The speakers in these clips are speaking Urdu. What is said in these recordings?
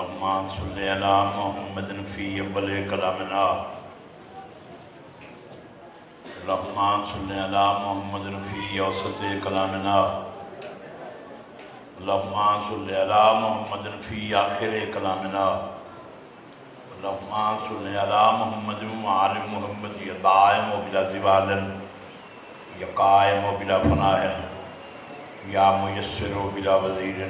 اللهم صل على محمد في أول كلامنا اللهم صل على محمد في أوسط كلامنا اللهم صل على محمد في آخر كلامنا اللهم صل على محمد وآل محمد يا دائم بلا زوال يا قائم بلا فناء يا ميسر بلا وزير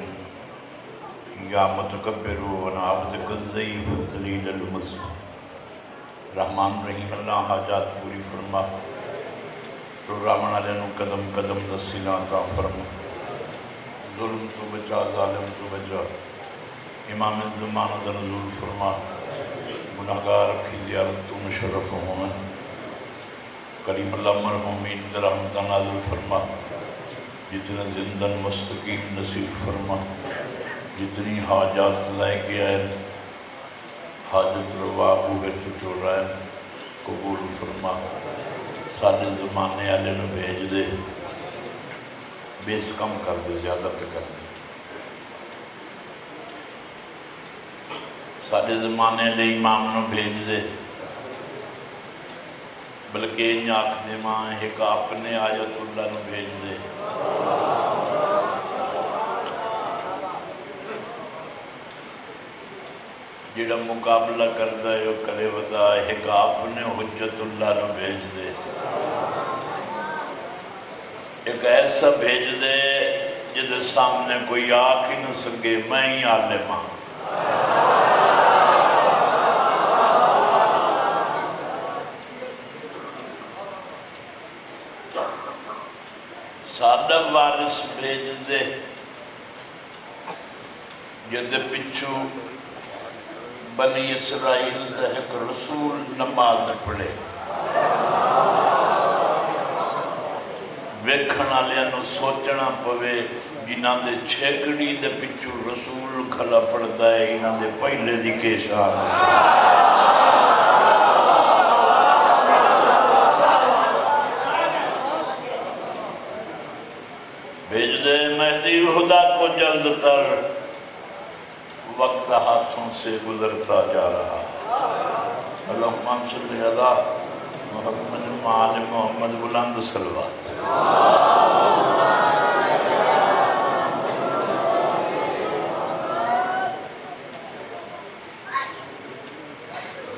یا متکبر و عبدک الضعیف الذلیل المصطفی رحمان رحیم اللہ حاجات پوری فرما پروگرام والے قدم قدم دسینا عطا فرما ظلم تو بچا ظالم تو بچا امام الزمان دا نزول فرما گناہگار کی زیارت تو مشرف ہوں کریم اللہ مرحومین در رحمت نازل فرما جتنا زندن مستقیم نصیب فرما جتنی حاجات لائے گیا ہے حاجت روا ہوئے تو رہے قبول فرما سارے زمانے والے نو بھیج دے بیس کم کر دے زیادہ پہ کر دے سارے زمانے والے امام نو بھیج دے بلکہ انہیں آکھ دے ماں ایک اپنے آیت اللہ نو بھیج دے جڑا مقابلہ کردہ ہے وہ کرے ودا ایک اپنے حجت اللہ نو بھیج دے ایک ایسا بھیج دے جدے سامنے کوئی آکھ ہی نہ سکے میں ہی عالم ہاں سادہ وارث بھیج دے جدے پچھو بنی اسرائیل دا ایک رسول نماز پڑھے ویکھن والے نو سوچنا پوے جنہاں دے چھیکڑی دے پچھو رسول کھلا پڑھدا ہے انہاں دے پہلے دی کے شان بھیج دے مہدی خدا کو جلد تر وقت ہاتھوں سے گزرتا جا رہا اللہم صلی اللہ محمد وآل محمد بلند صلوات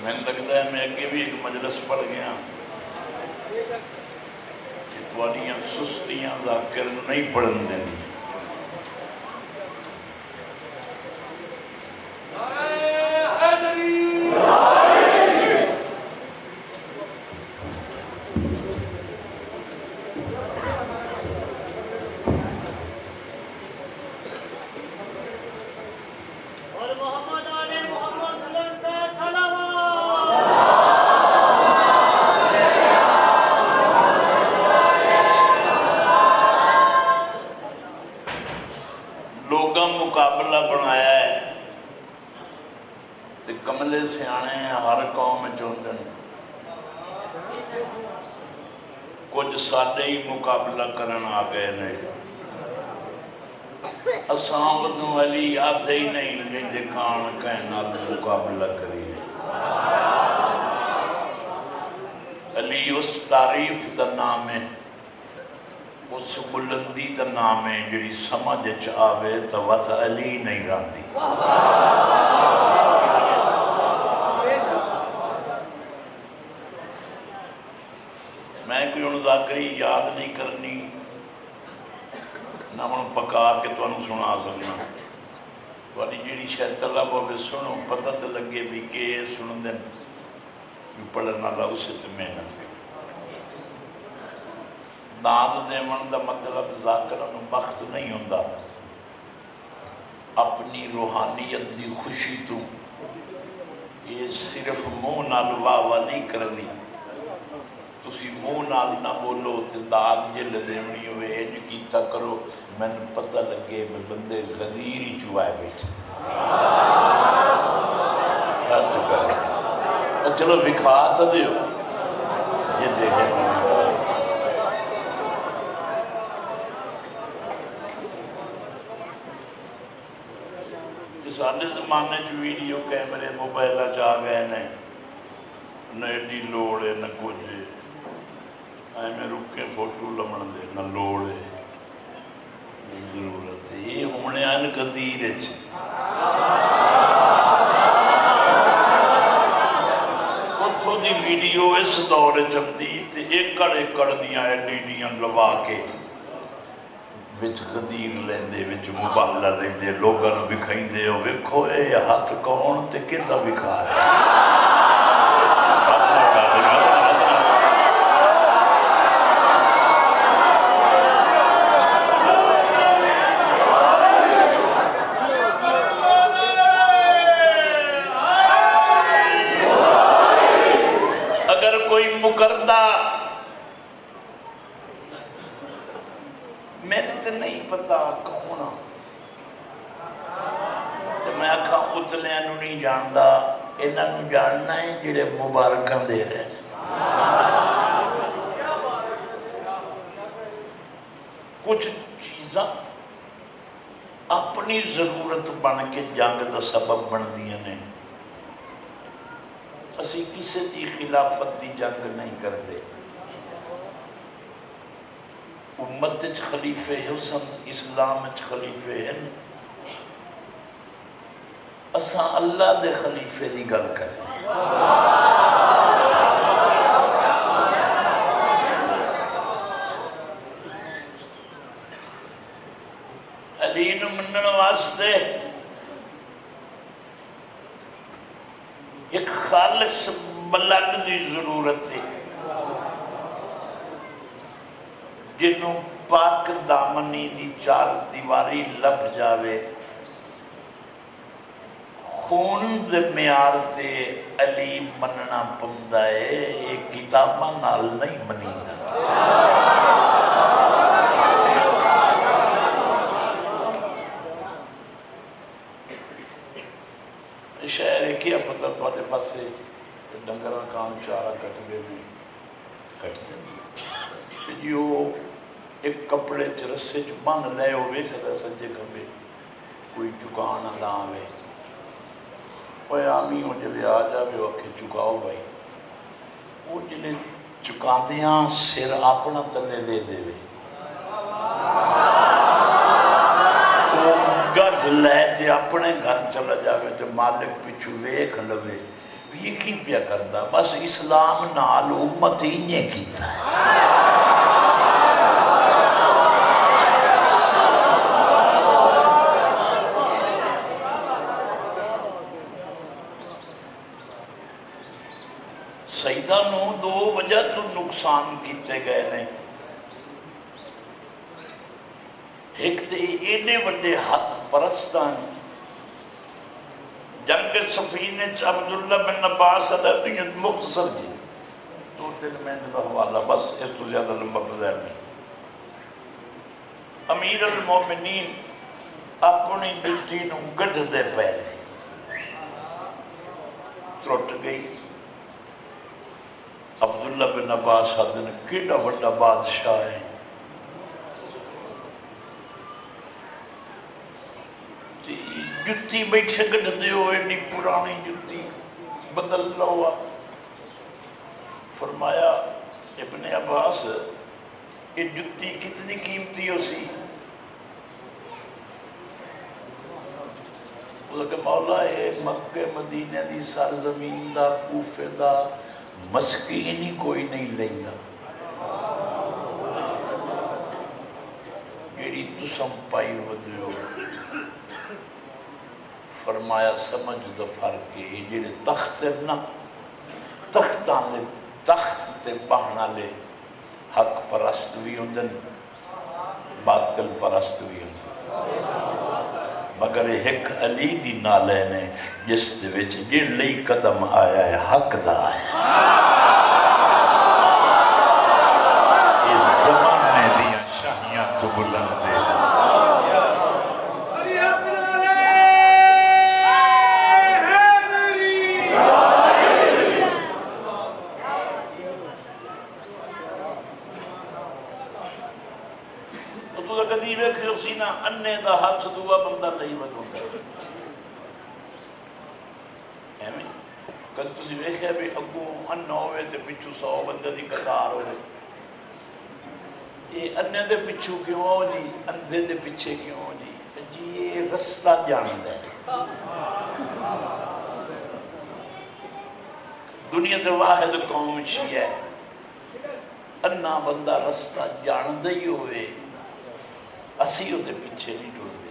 میں لگتا ہے میں اگے بھی ایک مجلس پڑھ گیا اتواریاں سستیاں ذاکر نہیں پڑھن دینی مقابلہ بنایا ہے تے کملے سیانے ہر قوم چوندن کچھ سادے ہی مقابلہ کرن آ گئے نہیں اسام ودوں علی آتے ہی نہیں جن دکھان کہنا مقابلہ کری علی اس تعریف دا نام ہے اس بلندی دا نام ہے جڑی سمجھ آوے تو وط علی نہیں رہتی میں کوئی ان ذاکری یاد نہیں کرنی نہ ہن پکا کے تو انہوں سنا سکنا والی جڑی شاید طلب ہوئے سنو پتہ تو لگے بھی کہ سن دیں پڑھنا اللہ اسے تو محنت کریں داد دیون دا مطلب ذاکرن بخت نہیں ہوتا اپنی روحانیت دی خوشی تو یہ صرف منہ نال واہ نہیں کرنی تسی منہ نال نہ بولو تے داد جل دیونی ہوئے انج کیتا کرو میں پتہ لگے میں بندے غدیر ہی چوائے بیٹھے چلو بکھا تو دیو یہ دیکھیں سارے زمانے ویڈیو کیمرے موبائل آ گئے نے، نہ ایڈی لوڑ ہے نہ کچھ ایویں رک کے فوٹو لمن دے، نہ لوڑ ہے نہ ضرورت ہے۔ یہ ہونے آن قدیر اتوں دی ویڈیو اس دور چلتی تے ایکڑ ایکڑ دیاں ایڈیاں لوا کے وچ غدیر لیندے وچ مباہلہ لیندے لوگاں نوں وکھائیندے ہو ویکھو اے ہاتھ کون تے کدا وکھا رہے اگر کوئی مکردہ میں تے نہیں پتا کون تو میں آکھا اتلیاں نوں نہیں جاندا، انہاں نوں جاننا ہے جڑے مبارکاں دے رہے۔ کچھ چیزاں اپنی ضرورت بن کے جنگ دا سبب بن دیاں نے، اسی کسی دی خلافت دی جنگ نہیں کرتے۔ امت چ خلیفے حسن، اسلام چ خلیفے ہیں، اساں اللہ دے خلیفے دی گل کریں۔ علی نوں منن واسطے ایک خالص بلڈ دی ضرورت ہے، جنوں پاک دامنی دی چار دیواری لب جاوے، خون دے معیار تے علی مننا پوندا ہے، یہ کتاباں نال نہیں منیدا۔ شہر ہے کیا پتہ تواڈے پاسے ڈنگراں کام چارہ کٹ گئے نہیں کٹ دیں جو ایک کپڑے چ رسے چ بن لے ہو ویکھدا سجے کھبے کوئی چکان نہ آوے، اوے آمی ہو جلے آ جاوے او کہ چکاؤ بھائی، وہ جلے چکاندیاں سر اپنا تلے دے دے وے، گڈ لے تے اپنے گھر چلا جاوے تے مالک پچھو ویکھ لوے، یہ کی پیا کردا؟ بس اسلام نال امت انہیں کیتا ہے۔ سیدہ نو دو وجہ تو نقصان کیتے گئے نے، ایک تے ایڈے وڈے حق پرستان جنگ سفینے چ عبداللہ بن عباس علیہ مختصر جی 2-3 منٹ کا حوالہ بس، اس تو زیادہ لمبا فضائل نہیں۔ امیر المومنین اپنی جتی نو گڈھ دے پے ترٹ گئی، عبداللہ بن عباس حدن کیڑا وڈا بادشاہ ہے، جتی بیٹھے گڈھ دیو ایڈی پرانی جتی بدل لوا۔ فرمایا ابن عباس یہ جتی کتنی قیمتی ہو سی؟ وہ کہ مولا ہے مکہ مدینہ دی سرزمین دا کوفے دا مسکین ہی کوئی نہیں لیندا، جیڑی تسم پائی ہو دیو۔ فرمایا سمجھ دو فرق ہے، جیڑے تخت نہ تختان لے تخت تے بہنا لے حق پرست بھی ہوندن باطل پرست بھی ہوندن، مگر ایک علی دی نالے نے جس دے وچ جڑ لئی قدم آیا ہے حق دا آیا یہ زمانے دیا شاہیاں تو بلند دے اننے دا ہاتھ دعا بندہ نہیں بدوں گا۔ کل تسی ویکھیا بھی اگوں انا ہوئے تے پچھو 100 بندے دی قطار ہوئے. یہ انے دے پچھو کیوں ہو جی, اندھے دے پیچھے کیوں ہو جی؟ جی یہ رستہ جانتا ہے. دنیا تے واحد قوم شیعہ ہے انا بندہ رستہ جاندا ہی ہوئے اسی وہ پیچھے نہیں ٹرتے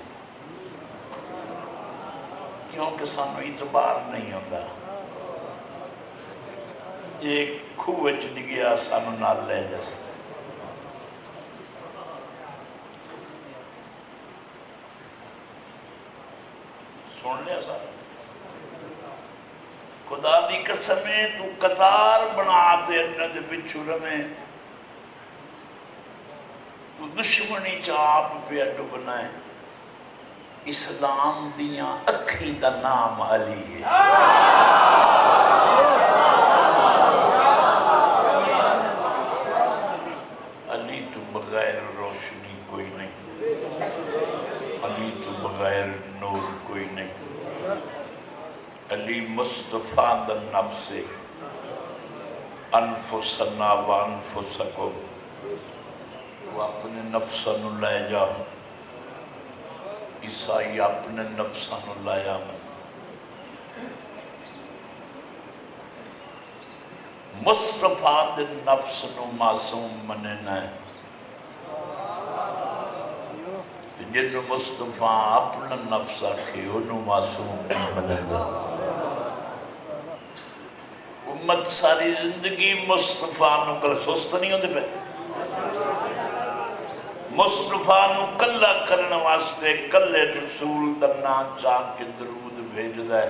کیونکہ سانو اعتبار نہیں ہوتا. ایک کھوہ چ ڈگیا سانو نال لے جیسے. سن لیا سارا. خدا دی قسم ہے تو قطار بناتے انہیں دے پچھو رمے تو دشمنی چاپ پہ اڈو بنائے. اسلام دیاں اکھی دا نام علی ہے. علی تو بغیر روشنی کوئی نہیں, علی تو بغیر نور کوئی نہیں. علی مصطفیٰ دا نفس انفسنا و انفسکم, وہ اپنے نفسانو لے جا. عیسائی اپنے نفسانو لایا. مصطفیٰ دے نفس نو معصوم مننا ہے. جنو مصطفیٰ اپنا نفس آکھے انو معصوم نہیں مننا. امت ساری زندگی مصطفیٰ نو کل سست نہیں ہوندے پہ. مصطفیٰ نو کلہ کرنے واسطے کلے رسول دنا چاک کے درود بھیج دے.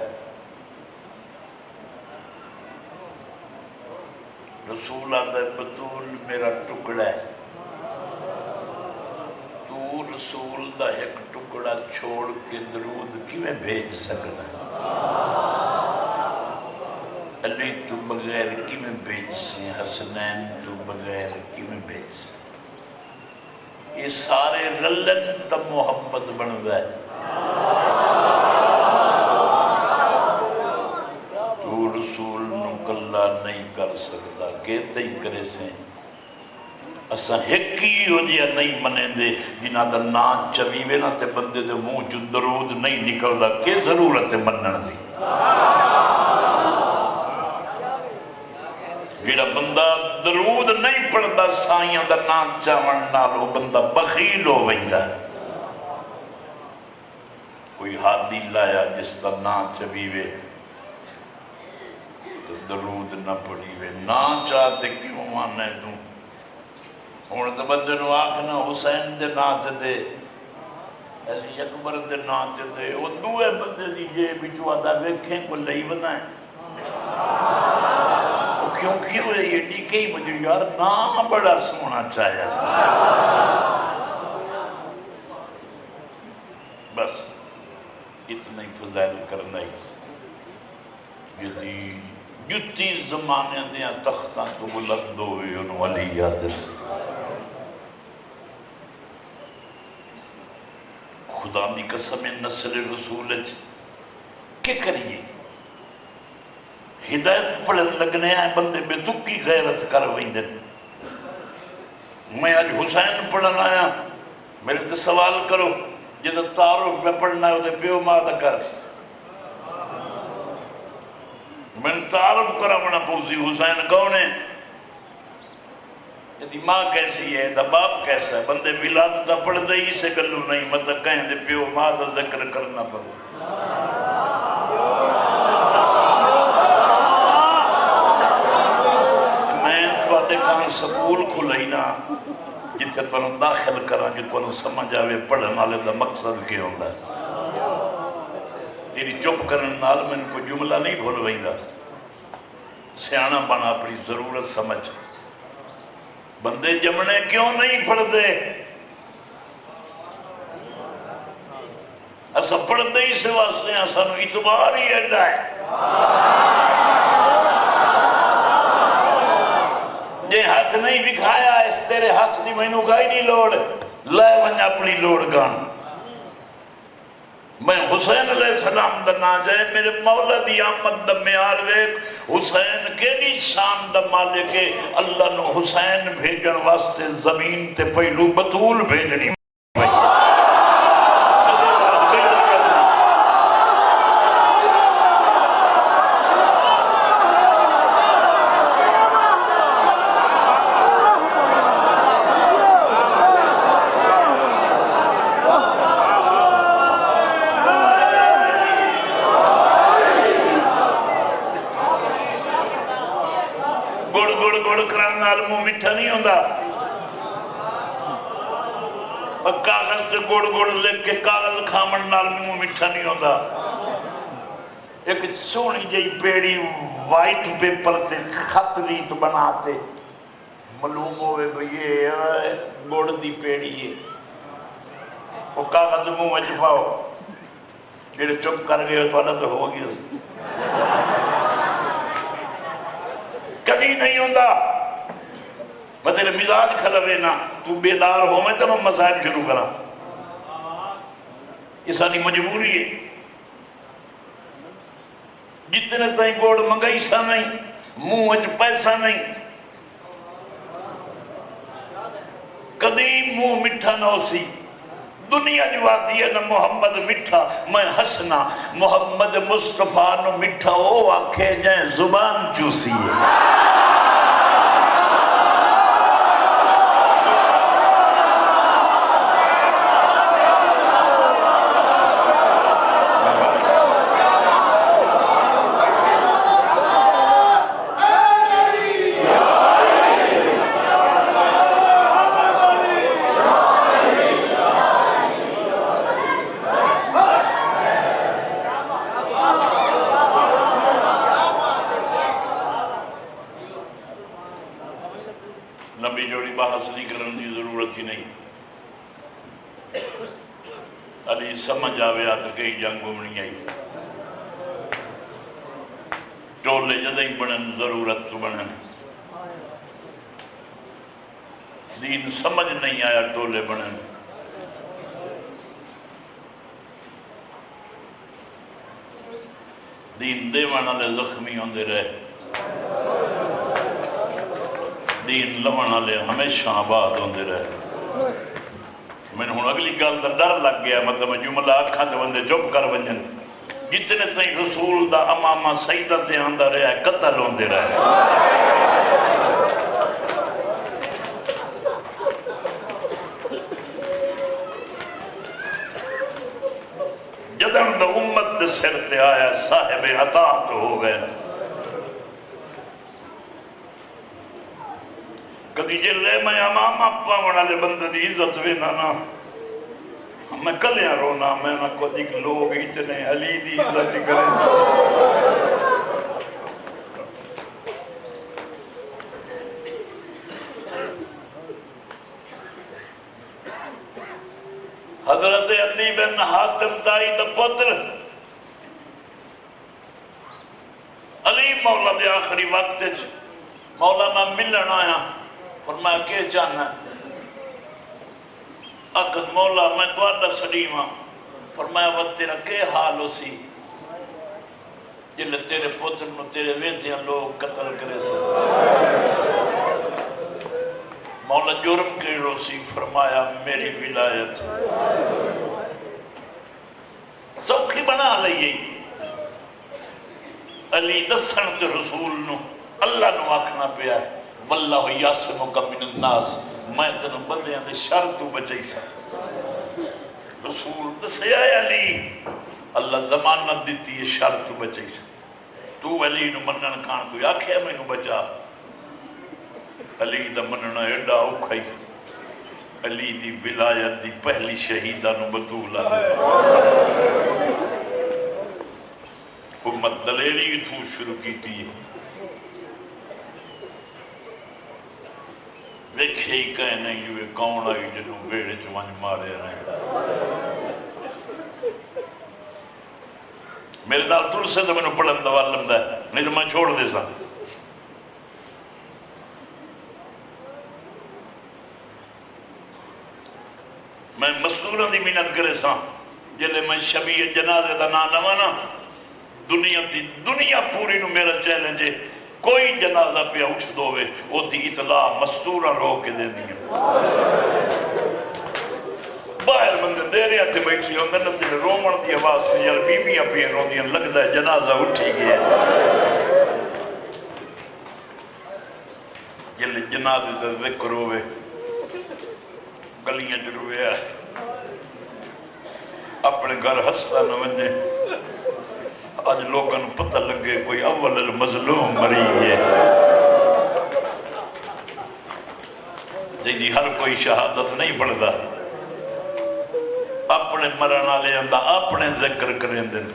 رسول آدھے بطول میرا ٹکڑا ہے, تو رسول دا ایک ٹکڑا چھوڑ کے درود کیویں بھیج سکنا. علی تو بغیر کیویں بھیج سے, حسنین تو بغیر کیویں بھیج سے. یہ سارے رلن تا محمد بن گئے. تو رسول نو کلہ نہیں کر سکتا, کہتے ہی کرے سے اسا ہکی ہو جیا نہیں منے دے جنہ دا نا چویوے نا تے بندے دے منہ جو درود نہیں نکلدا. کہ ضرورت ہے منن دی؟ جیڑا بندہ درود نہیں پڑھدا سائیاں دا نا چاون نال وہ بندہ بخیل ہو ویندا. کوئی ہادی لایا جس دا نا چویوے تو درود نہ پڑھی وے. نا چاہتے کیوں مانے تو ہون تو بندے نو آکھنا حسین دے نا تے دے, علی اکبر دے نا تے دے. وہ دوے بندے دی جے بچو آدھا ویکھیں کو لئی بنائیں. وہ کیوں یہ ڈیکے ہی مجھے یار نا بڑا سونا چاہیا سا. بس اتنا ہی فضائل کرنا ہی. جتی زمانے دیا تختہ تو بلند ہوئے انہوں علی یاد. خدا دی قسم نسل رسول کیا کریے؟ ہدایت پڑھن لگنے آئے بندے بے دکی غیرت کر ویندے. میں آج حسین پڑھن آیا, میرے تے سوال کرو جدہ تعارف میں پڑھنا ہے وہ پیو ماں کر. میں تعارف کرا منا پوسی حسین کون ہے, یدی ماں کیسی ہے تا باپ کیسا ہے. بندے ولادتہ پڑھ دے ہی سے گلو نہیں مطلب کہیں دے پیو ماں دا ذکر کرنا پڑو. میں تو آدھے کہاں سکول کھلائی نا جتے تو داخل کرا جو تو سمجھ آوے پڑھن والے دا مقصد کیا ہوتا ہے. تیری چپ کرن نال میں کو جملہ نہیں بھول ویندہ. سیانہ بنا اپنی ضرورت سمجھ. بندے جمنے کیوں نہیں پڑھ دے؟ ایسا پڑھ دے ہی سے واسطے ہیں سانو اعتبار ہی ایڈا ہے. جے ہاتھ نہیں بکھایا اس تیرے ہاتھ دی میں نو گائی نہیں لوڑ لائے ونیا اپنی لوڑ گان. میں حسین علیہ السلام دا نا جائے میرے مولا دی آمد دا میار ویک حسین کیڑی شان دا مالک ہے اللہ نو حسین بھیجن واسطے زمین تے پہلو بطول بھیجنی میٹھا نہیں ہوتا کاغذ سے گوڑ گوڑ لکھ کے کاغذ کھامن نال منہ میٹھا نہیں ہوتا ایک سونی جئی پیڑی وائٹ پیپر تے خط ریت بناتے معلوم ہوئے بھئی گوڑ دی پیڑی ہے وہ کاغذ منہ وچ پاؤ جڑے چپ کر گئے تو اللہ تو ہو گیا کبھی نہیں ہوتا میں تیرے مزاج کھلوے نا تو بیدار ہو میں تیرے مسائل شروع کرا یہ ساری مجبوری ہے جتنے تائیں گوڑ منگائی سا نہیں منہ وچ پیسہ نہیں کدی منہ مٹھا نہ سی دنیا جو آتی ہے نا محمد مٹھا میں ہسنا محمد مصطفیٰ نو مٹھا او آکھے جائیں زبان چوسی ہے لمبی جوڑی بحث نہیں کرنے کی ضرورت ہی نہیں علی سمجھ آوے آتا کئی جنگ نہیں آئی ٹولے جدیں بڑھن ضرورت تو بڑھن دین سمجھ نہیں آیا ٹولے بڑھن دین دیوانا لے زخمی ہوندے رہے دین لونا لے ہمیشہ آباد ہوندے رہے میں نے ہوں اگلی گل دا ڈر لگ گیا مطلب جملہ اکھاں تے بندے چپ کر ونجن جتنے تائیں رسول دا امامہ سیدہ تے آندہ رہا قتل ہوندے رہے جدن دا امت دے سر تے آیا صاحب عطا تو ہو گئے کدی جے لے میں امامہ پاوڑا لے بندہ دی عزت وینا نا میں کلیاں رونا میں نہ کو دیکھ لوگ اتنے علی دی عزت کریں حضرت عدی بن حاتم تائی دا پتر علی مولا دے آخری وقت مولا میں ملن آیا فرمایا کہ چاہنا اکھت مولا میں توڑا سلیم ہاں فرمایا وہ تیرا کہ حال ہو سی جلے تیرے پتر نو تیرے ویدیاں لوگ قتل کرے سے مولا جرم کے رو سی فرمایا میری ولایت سوکھی بنا لئیے علی دسن تے رسول نو اللہ نو آکھنا پیا واللہ یاسمک من الناس میں تنو بندیاں دے شر تو بچائی سا رسول دسے آیا علی اللہ زمانت دیتی ہے شر تو بچائی سا تو علی نو منن کھان کوئی آکھے میں نو بچا علی دا مننا ایڈا اوکھائی علی دی ولایت دی پہلی شہیدہ نو بطولہ دے امت دلیلی تھو شروع کی تھی ویکھے ہی کہیں نہیں جو کون آئی جنہوں بیڑے چوانج مارے رہے میرے نال تر سے تو میں نے پڑھن دوال لمدہ ہے نہیں تو میں چھوڑ دے سا میں مسئولوں دی منت کرے سا جلے میں شبیہ جنازے دا نام لواں نا دنیا پوری نو میرا چیلنج ہے کوئی جنازہ پہ اٹھ دووے وہ دی اطلاع مستورہ رو کے دے دیا باہر بندے دے رہے تھے بیٹھی ہوندے نہ دل رومن دی آواز سنی یار بیویاں پہ روندیاں لگدا ہے جنازہ اٹھی گیا جلے جنازے دا ذکر ہوئے گلیاں چ رویا اپنے گھر ہستا نہ ونجے آج لوگوں کو پتہ لگے کوئی اول المظلوم مری ہے جی ہر کوئی شہادت نہیں پڑھتا اپنے مرن والے اندر اپنے ذکر کریں دن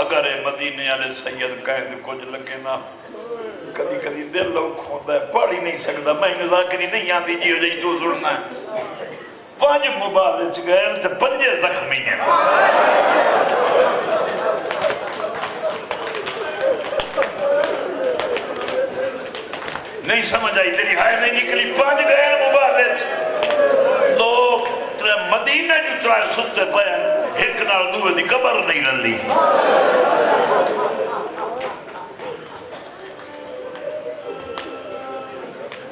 اگر مدینے والے سید کہیں کچھ لگے نا کدی کدی دل لوگ کھوندا ہے پڑھ ہی نہیں سکتا میں ذاکری نہیں آتی جی ہو جی تو سننا ہے 5 مبارچ گئے تو 5 زخمی ہیں نہیں سمجھ آئی تیری ہائے نہیں نکلی 5 گئے مبارچ 2 مدینہ جو ترائے ستے پہن ایک نال دوے دی قبر نہیں رلی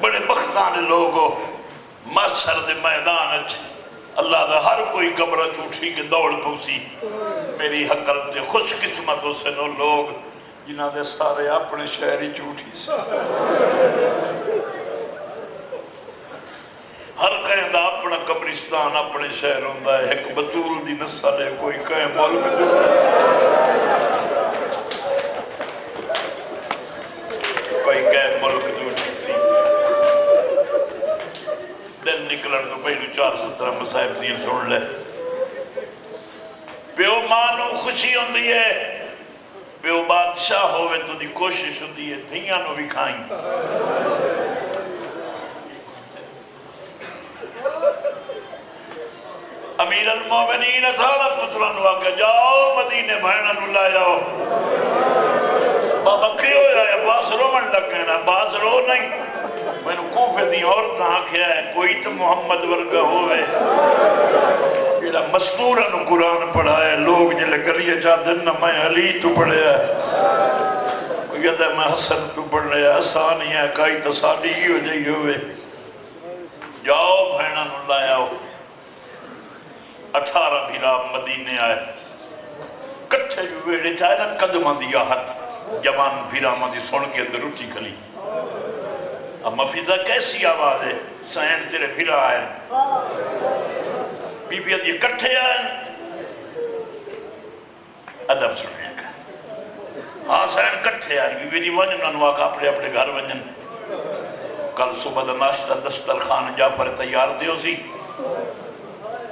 بڑے بختان لوگوں محشر دے میدان اللہ دا ہر کوئی قبر چوٹھی کے دوڑ پوسی میری حقل تے خوش قسمتوں سے نو لوگ جنہ دے سارے اپنے شہری چوٹھی سے ہر کہیں دا اپنا قبرستان اپنے شہر ہوندہ ہے ایک بطول دی نسل ہے کوئی کہیں ملک جو کوئی کہیں ملک جو سی دن نکلن تو پہلو 4-17 مصائب دیا سن لے پیو مانو خوشی ہوندی ہے پیو بادشاہ ہوئے تو دی کوشش ہوندی ہے دھیاں نو بھی کھائیں امیر المومنین 18 پتران ہوا کہ جاؤ مدینے بھائنہ نو لا جاؤ بابا کیوں ہے باس رو من لگ گئے نا باس رو نہیں میں نے کوفے دی عورت آنکھیا ہے کوئی تو محمد ورگا ہوئے جیڑا مستورہ نو قرآن پڑھا ہے لوگ جلے گلیے چاہتے نہ میں علی تو پڑھے ہے کوئی کہتا ہے میں حسن تو پڑھ رہے ہے آسانی ہے کئی تصادی ہی ہو جائی ہوئے جاؤ بھینہ نو لائے آؤ 18 بھیرا مدینے آئے کٹھے جو ویڑے چاہے نا قدمہ دیا ہاتھ جوان بھیرا مدی سن کے اندر اٹھی کھلی اب مفیزہ کیسی آواز ہے سین تیرے بھیرا آئے بی بی ادھی کٹھے آئے ادب سننے کا ہاں سین کٹھے آئے بی بی ادھی ونجن انواق اپنے اپنے گھر ونجن کل صبح دا ناشتہ دسترخان جا پر تیار تھے اسی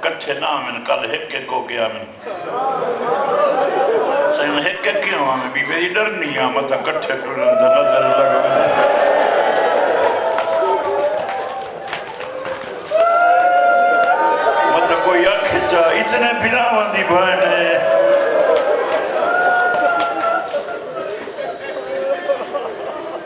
کٹھے نامن کل ہکے کو گیا من سین ہکے کیوں آمیں بی بی ڈر نہیں آمتا کٹھے ٹرند نظر لگا مطا کوئی اکھ جا اتنے بھراوان دی بھائن ہے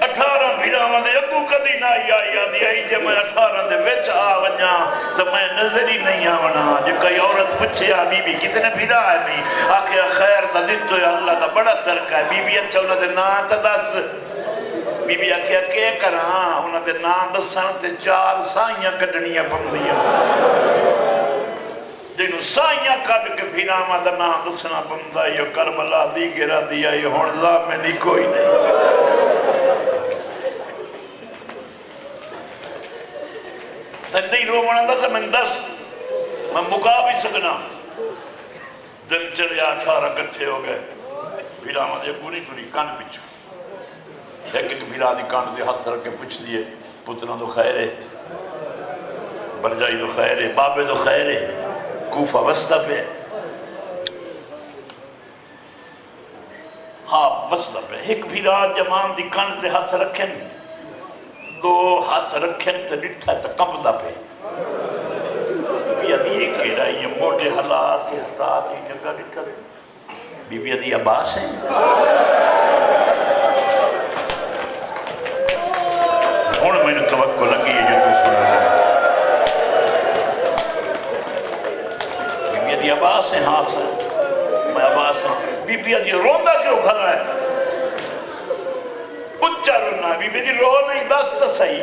18 بھراوان دے ابو کدی نہ آئی آدھی آئی جے میں 18 دے ویچ ونجا تو میں نظر ہی نہیں آونا جو کئی عورت پچھے بی بی کتنے بھیرا ہے نہیں آکھے خیر دا دیتو ہے اللہ دا بڑا ترکہ ہے بی بی اچھا انہوں دے نا تا دس بی بی آکھے کیا کراں انہوں دے نا دسان تے 4 سائیاں کٹنیاں پمدیاں جنہوں سائیاں کٹ کے بھیرا ماں دا نا دسنا پمدہ یہ کربلا دی گرہ دیا یہ ہونزا میں دی کوئی نہیں تن نہیں رو مانا تھا میں 10 میں مکا بھی سکنا دل چلے 18 کٹھے ہو گئے بھیرا ماں دے پوری پوری کان پچھو ایک بھیرا دی کان دے ہاتھ رکھ کے پوچھ دیئے پتنا تو خیر ہے برجائی تو خیر ہے بابے تو خیر ہے کوفہ وسطہ پہ ہاں وسطہ پہ ایک بھیرا جمان دی کان دے ہاتھ رکھیں 2 ہاتھ رکھیں تے ڈٹھا تے کمدہ پہ بی ادھی ایک کیڑا یہ موٹے حالات کے حتات ہی جگہ ڈٹھا بی بی ادھی عباس ہیں ہون میں نے توقع لگی ہے جو تو سن رہا عباس ہے؟ ہاں سر میں عباس ہوں۔ بی بی جی روندہ کیوں کھڑا ہے؟ اچھا رونا بی بی جی رو نہیں دس تو صحیح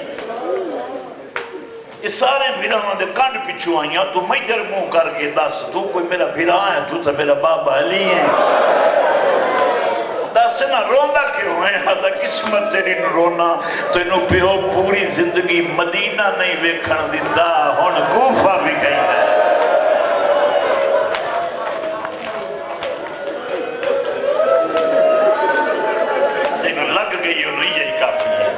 یہ سارے بھیران دے کانڈ پچھو آئیاں تو میجر منہ کر کے دس تو کوئی میرا بھیران ہے تو تا میرا بابا علی ہے دس نہ روندہ کیوں ہے؟ حدا قسمت تیری نو رونا تو انہوں پیو پوری زندگی مدینہ نہیں ویکھن دیتا ہون کوفہ بھی گئی ہے انہوں لگ گئی انہوں یہی کافی ہے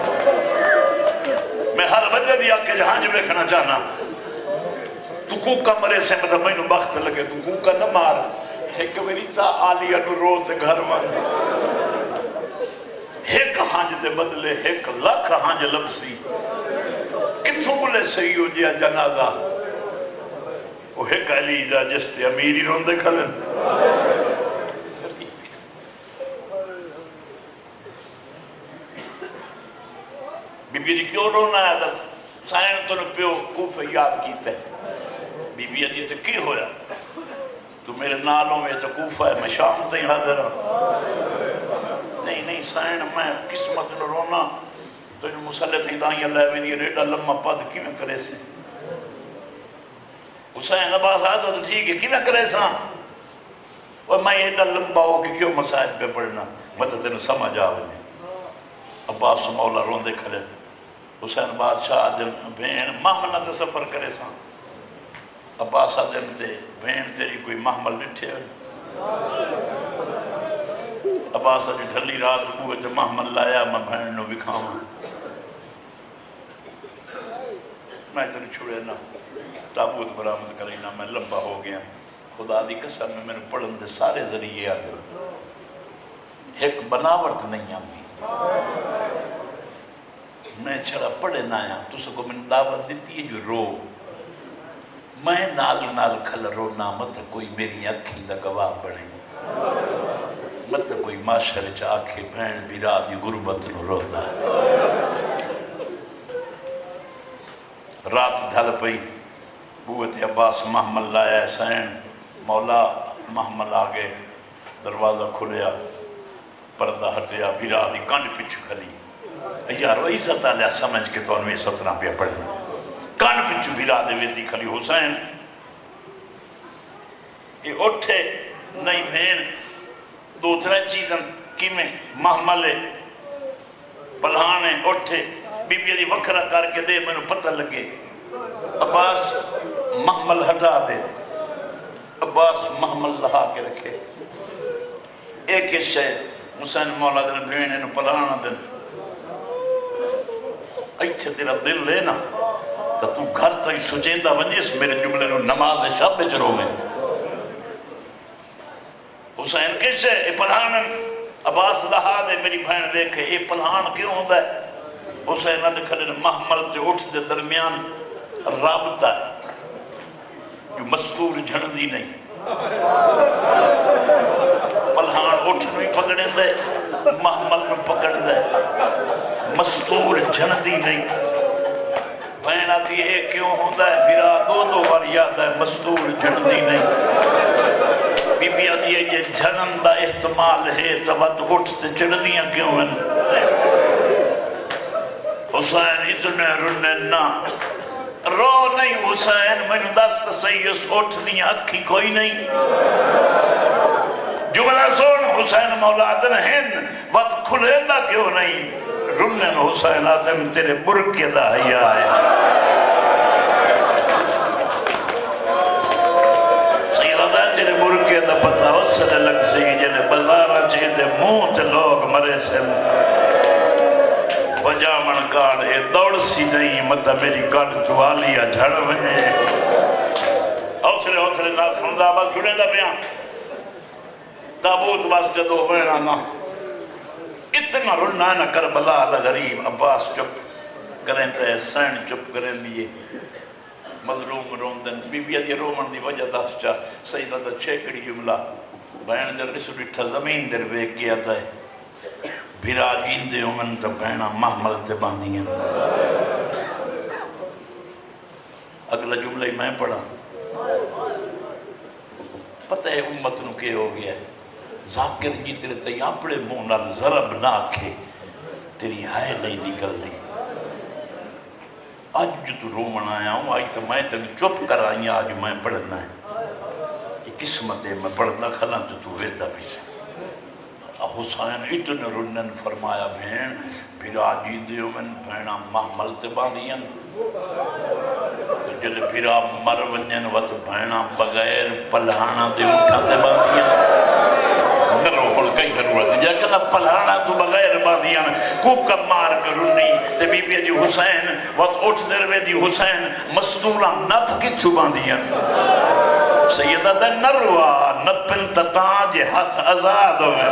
میں ہر بندے دیا کہ جہاں جو ویکھنا چاہنا تو کوکا مرے سے مطلب میں نو بخت لگے تو کوکا نہ مار ایک میری تا آلیہ نو رو سے گھر مان ایک ہانج دے بدلے ایک لکھ ہانج لبسی کتھوں بلے صحیح ہو جیا جنازہ وہ ایک علی جا جس تے امیری روندے کھلن بی بی جی کیوں رونا ہے دس سائن تو نے پیو کوفہ یاد کیتے بی بی جی تو کی ہویا تو میرے نالوں میں تو کوفہ ہے میں شام تھی حاضر ہوں نہیں سائن میں قسمت نو رونا تو انہوں مسلط ہی دائیں اللہ میں یہ ریڈا لمحہ پد کی میں کرے سے حسین عباس آتا تو ٹھیک ہے کی میں کرے سا اور میں یہ ریڈا لمبا ہو کہ کیوں مسائل پہ پڑھنا مطلب تینوں سمجھ آوے عباس مولا روندے کھلے حسین بادشاہ جن بین محمل نہ سفر کرے سا عباس جن تے بین تیری کوئی محمل نٹھے ہوئی عباس جی ڈھلی رات ہوئے تے محمل لایا میں بین نو بکھاؤں میں تیری چھوڑے نا تابوت برامت کریں نا میں لمبا ہو گیا خدا دی قسم میں میرے پڑھن دے سارے ذریعے آدھر ایک بناوٹ نہیں آگی میں چھڑا پڑھے نہ آیا تو سکو میں نے دعوت دیتی ہے جو رو میں نال کھل رو نا مت کوئی میری اکھی دا گواہ بڑھیں مت کوئی معاشرے چا آکھے بہن بیرا دی غربت نو روتا ہے رات دھل پئی بوت عباس محمل لایا سین مولا محمل آگے دروازہ کھلیا پردہ ہٹیا بیرا دی کنڈ پچھ کھلی یارو عزت آلیا سمجھ کے تو انوی ستنا پہ پڑھنا کنڈ پچھ بیرا دے ویتی کھلی حسین یہ اٹھے نہیں بھین دو ترہ چیزیں کی میں محملے پلہانے اٹھے بی بی دی وکرہ کر کے دے میں نے پتہ لگے عباس محمل ہٹا دے عباس محمل لہا کے رکھے ایک شے حسین مولا دن بھین انہوں پلہانا دن ایتھے تیرا دل لینا تو تو گھر تائی سجیندہ بنیس میرے جملے نو نماز شب بچرو میں حسین کیسے اے پلہان عباس لہا دے میری بہن دیکھے اے پلہان کیوں ہوتا ہے حسین ادھکھلے محمل تے اٹھ دے درمیان رابطہ ہے جو مستور جھڑندی نہیں پلہان اٹھ نوی پکڑیں دے محمل نو پکڑ دے مستور جھڑندی نہیں بہن آتی ہے کیوں ہوتا ہے میرا دو بار یاد ہے مستور جھڑندی نہیں بی بی آتی ہے یہ جھڑندہ احتمال ہے تبت اٹھتے چڑھدیاں کیوں ہیں حسین اتنے رنے نا رو نہیں حسین میں نے دست سیس اٹھ دیا اکھی کوئی نہیں جملہ سن حسین مولا آدم ہن وقت کھلے دا کیوں نہیں رنن حسین آدم تیرے برکے دا حیاء ہے سیدہ تیرے برکے دا پتہ وصل لگ سی جنہیں بزارہ چیزے موت لوگ مرے سے پجامن کار اے دوڑ سی نہیں مطا میری کار جوالیا جھڑ ونے حوصلے نال سندا بس جڑے دا بیان تابوت بس جدو بینا نا اتنا رنا نا کربلا دا غریب عباس چپ کریں تے سین چپ کریں لیے مظلوم روندن بی بی دی رومن دی وجہ دس چا سیدہ دا چھیکڑی جملہ بین در رسو ڈٹھا زمین در بیک گیا دا ہے بھیرا گیندے امن تا بہنا محمل تے باندھی ہیں اگلا جملہ ہی میں پڑھا ہے امت نو کہ ہو گیا ہے ذاکر جی تیرے تئی اپنے منہ نال ضرب نہ آکھے تیری ہائے نہیں نکل دی آج جو تو رومن آیا ہوں آج تو میں تنی چپ کر آئی آج میں پڑھنا ہے یہ قسمت ہے میں پڑھنا کھلا تو ویتا بھی سے حسین اتنے رنن فرمایا بہن پھر آجی دیو من بہنا محمل تبانین تو جل پھر آپ مر ونجن وقت بہنا بغیر پلہانا دے اٹھا تبانین نرو پل کئی ضرورت ہے جاکہ پلہانا تو بغیر باندیاں کوکا مار کر رنی تے بی بی دی حسین وقت اٹھ دروے دی حسین مستورہ نب کی چھو باندیاں سیدہ دے نروا نپن تتاج ہاتھ ازاد ہوئے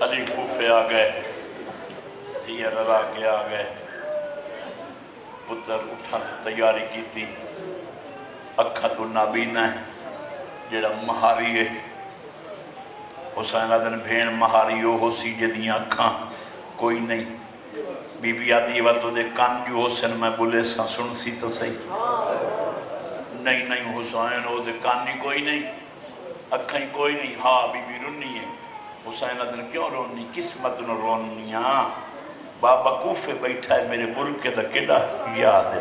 علی کوفے آگئے یہ رضا کے آگئے پتر اٹھا سے تیاری کی تھی اکھا تو نابینا ہے جیڑا مہاری ہے حسین آدن بھین مہاری ہو سی جدیاں اکھاں کوئی نہیں بی بی آدھی وقت دے کان جو حسین میں بولے سا سن سی تو صحیح نہیں حسین ہو دے کانی کوئی نہیں اکھائیں کوئی نہیں ہاں بی بی رنی ہے حسین آدن کیوں رونی قسمت نو رونیاں بابا کوفے بیٹھا ہے میرے ملک کے دا کڑا یاد ہے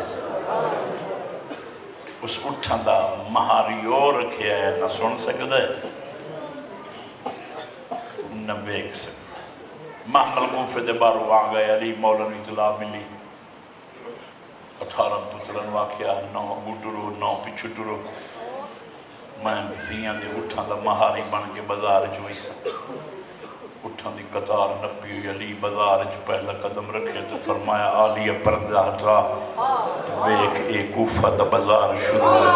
اس اٹھا دا مہاری اور رکھیا ہے نہ سن سکتا ہے نہ بیک سکتا محمل کوفے دے بارو آگئے علی مولانا اطلاع ملی 18 پترن واقعہ 9 گٹرو 9 پچھٹرو میں دھیاں دے اٹھا دا مہاری بن کے بازار چوئی سا اٹھا دی قطار نپی علی بازار چ پہلا قدم رکھے تو فرمایا آلیہ پردہ ہٹا ویک اے کوفہ دا بازار شروع ہے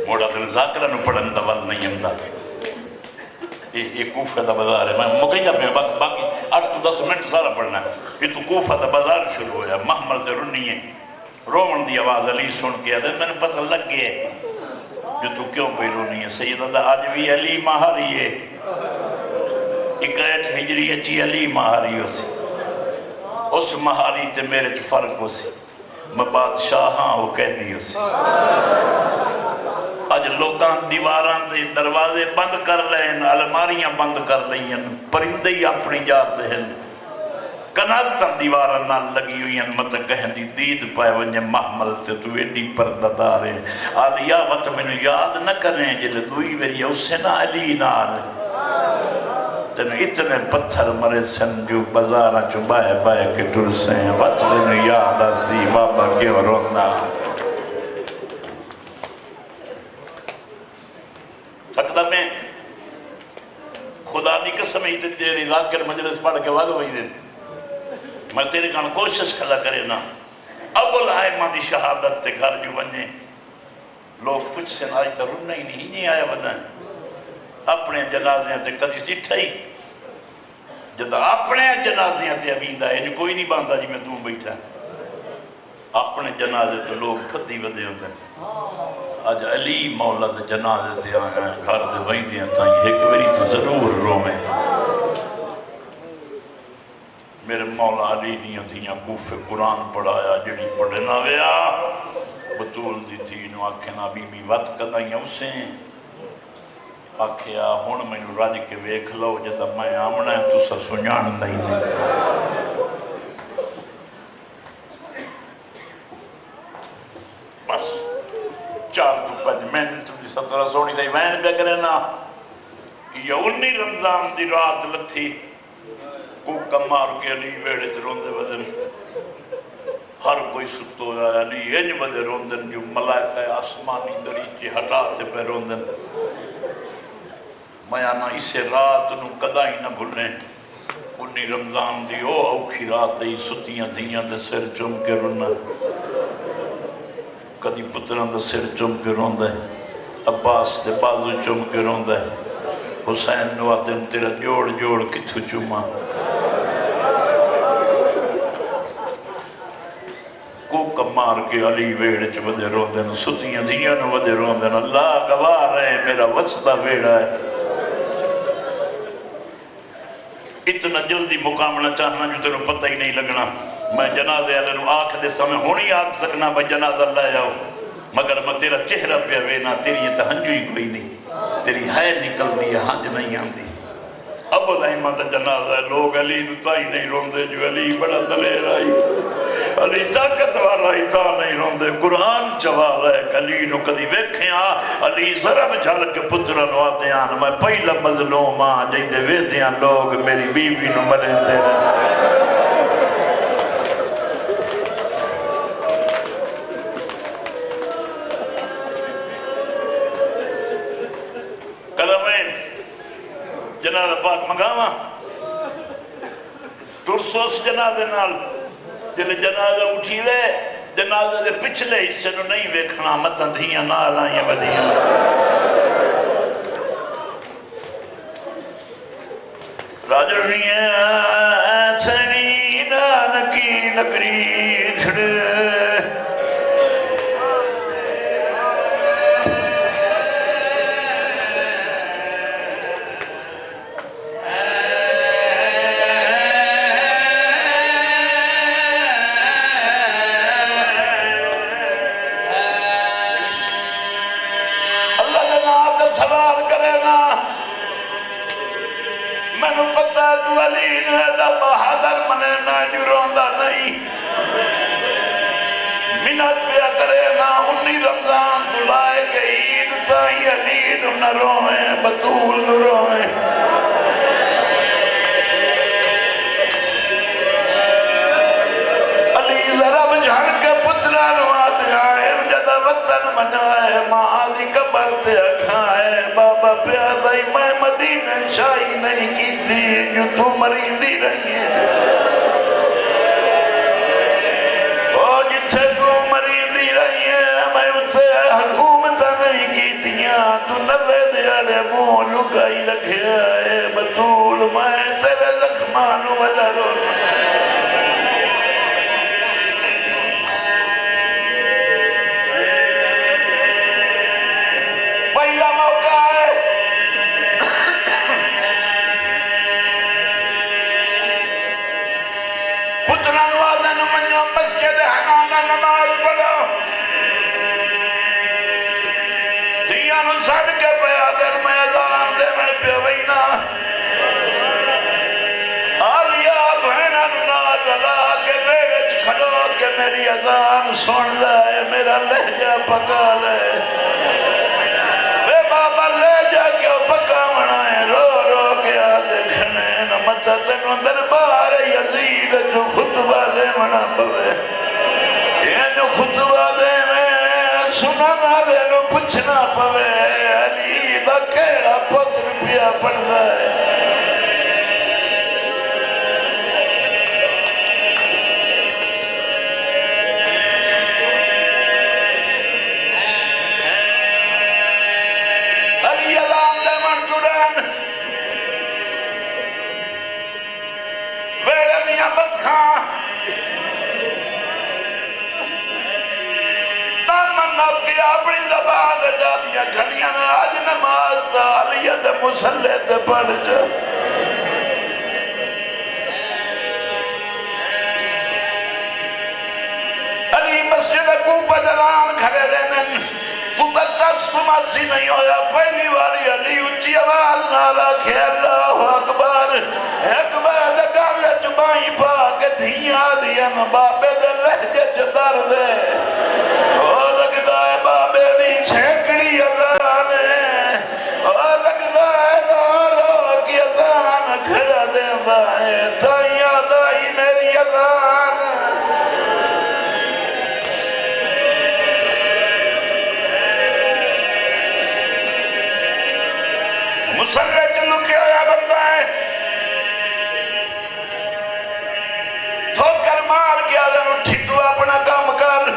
موڑا دل ذاکرہ نو پڑھن دا ول نہیں اندہ یہ کوفہ دا بازار ہے میں مکیہ پہ باقی 8 تو 10 منٹ سارا پڑھنا ہے یہ تو کوفہ دا بازار شروع ہوا محمل تے رنی ہے رومن دی آواز علی سن کے آدھے میں نے پتہ لگ گئے جو تو کیوں پہ رونی ہے سیدہ دا آج بھی علی مہاری ہے 61 ہجری اچھی علی مہاری ہو سی اس مہاری تے میرے چ فرق ہو سی میں بادشاہ ہاں وہ قیدی ہو سی آج لوگاں دیواران دے دروازے بند کر لیں علماریاں بند کر لیں پرندے ہی اپنی جاتے ہیں کناتاں دیواران نال لگی ہوئی ہیں مت کہیں دی دید پائے ونجے محمل تے تو ایڈی پردہ دارے آلیا وقت میں نے یاد نہ کریں جلے دوئی ویری اسے نہ علی نال تن اتنے پتھر مرے سن جو بازارہ چو بائے بائے کے ٹرسے ہیں وقت میں نے یاد آسی بابا کیوں روندہ تقدر میں خدا دی قسم ہی تیری ذاکر مجلس پڑھ کے واگو بھئی دے میں تیرے کان کوشش کھلا کرے نا اب الائمہ دی شہادت تے گھر جو بننے لوگ کچھ سے آج تا رنہ ہی نہیں آیا بنا اپنے جنازیاں تے کدی سٹھا ہی جدہ اپنے جنازیاں تے ابیندہ ہے یعنی کوئی نہیں باندھا جی میں تو بیٹھا اپنے جنازے تو لوگ پھتی ودے ہوتے ہیں آج علی مولا دے جنازے تے آگئے گھر دے بھائی دیاں تائیں ایک ویری تو ضرور رو میں میرے مولا علی دیاں تیاں کوفے قرآن پڑھایا جڑی پڑھنا گیا بطول دی تھی نو آکھنا بی بی وقت کدائیں اسے آکھیا ہون میں نو راج کے ویکھ لو جدہ میں آمنا ہے تو سا سنیان نہیں بس 4 تو 5 منٹ دی 17 سونی دائی وین بے کرے نا یا 19 رمضان دی رات لتھی کوکا مار کے علی ویڑے روندے بدن ہر کوئی ستو ہے علی انج بدے روندن جو ملائکہ آسمانی دریچے ہٹاتے پہ روندن میں آنا اسے رات نو کدائی نہ بھولیں 19 رمضان دی او اوکھی رات ہی ستیاں دھیاں دے سر چم کے رونا کدی پتران دے سر چم کے روندے عباس دے بازو چم کے روندے حسین نو آدم تیرا جوڑ جوڑ کتھو چما کوکا مار کے علی ویڑ چ ودے روندے نو ستیاں دھیاں نو ودے روندے نو اللہ گواہ رہے میرا وسطہ ویڑا ہے اتنا جلدی مقامنا چاہنا جو تینوں پتہ ہی نہیں لگنا میں جنازے والے نوں آنکھ دے سامنے ہونی آنکھ سکنا بھائی جنازہ لے آؤ مگر میں تیرا چہرہ پہ وینا تیری یہ تہنجو ہی کوئی نہیں تیری ہے نکل دی ہے ہنج نہیں آندی ابو الائمہ دا جنازہ ہے لوگ علی نتائی نہیں روندے جو علی بڑا دلیر آئی علی طاقت والا ہی تا نہیں روندے قرآن چوال ہے علی نو کدی ویکھیاں علی ضرب جھل کے پترہ نو آتے آن میں پہلا مظلوم آن جائیں دے ویدیاں لوگ میری بی بی نو مریں دے رہے جنازہ پاک مگاواں ترسوس جنازے نال جنہیں جنازہ اٹھی لے جنازہ دے پچھلے حصے نو نہیں ویکھنا متن دھیاں نال آئیں بدیاں راجڑیاں سنی نانکی نگری چھڑے سوال کرے نا میں نے پتہ ہے تو علی نے اللہ بہادر منے نا جو روندہ نہیں منت پیا کرے نا 19 رمضان تو لائے کہ عید تائی علی نہ روئیں بطول نہ روئیں علی ذرا بجھن کے پترہ نواتے آئے جدہ وطن منائے ماں دی قبر تے اکھائے بابا پیادائی میں مدینہ شاہی نہیں کی تھی جو تو مریندی رہی ہے او جتھے تو مریندی رہی ہے میں اتھے حکومتہ نہیں کی تیاں تو نبے دیارے مون لکائی رکھے آئے بطول میں تیرے زخمانو والا رونا مسجد حنانہ نماز پڑھو دھیاں نو سڑ کے پیادر میں اذان دے میں پہ وینا آلیا بہنہ نال لا کے بیڑچ کھلو کے میری اذان سن لائے میرا لہجہ پکا لے بے بابا لہجہ کیوں پکا منائے رو رو کے آدھے کھنے نمتہ تنو دربار یزید جو خطبہ دے منا پوے یہ جو خطبہ دے میں سنانا دے نو پچھنا پوے علی دا کیڑا پتر پیا پڑھ دائے علی اذان دے من چورین میرے میاں بدخان اب کی اپنی زبان جا دیا کھنیاں آج نماز دا علیت مسلح تے پڑھ جا علی مسجد کوپا جلان کھڑے رہنے تو تکتس تماسی نہیں ہویا پہلی واری علی اچھی آواز نالا کہ اللہ اکبر اکبر دگال جبائیں پاک دھیاں دیا بابے دے لہجے چدر دے اور لگتا ہے بابے دی چھینکڑی اذان ہے اور لگتا ہے لولو کی اذان کھڑا دیتا ہے تائیاں دائی میری اذان مسلح چلو کیا یا بندہ ہے ٹھوکر مار کے آدھن اٹھی تو اپنا کام کر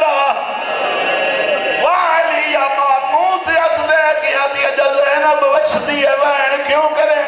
دا والی یا ماموت ات دے کے آدھی زینب وسدی ہے وین کیوں کرے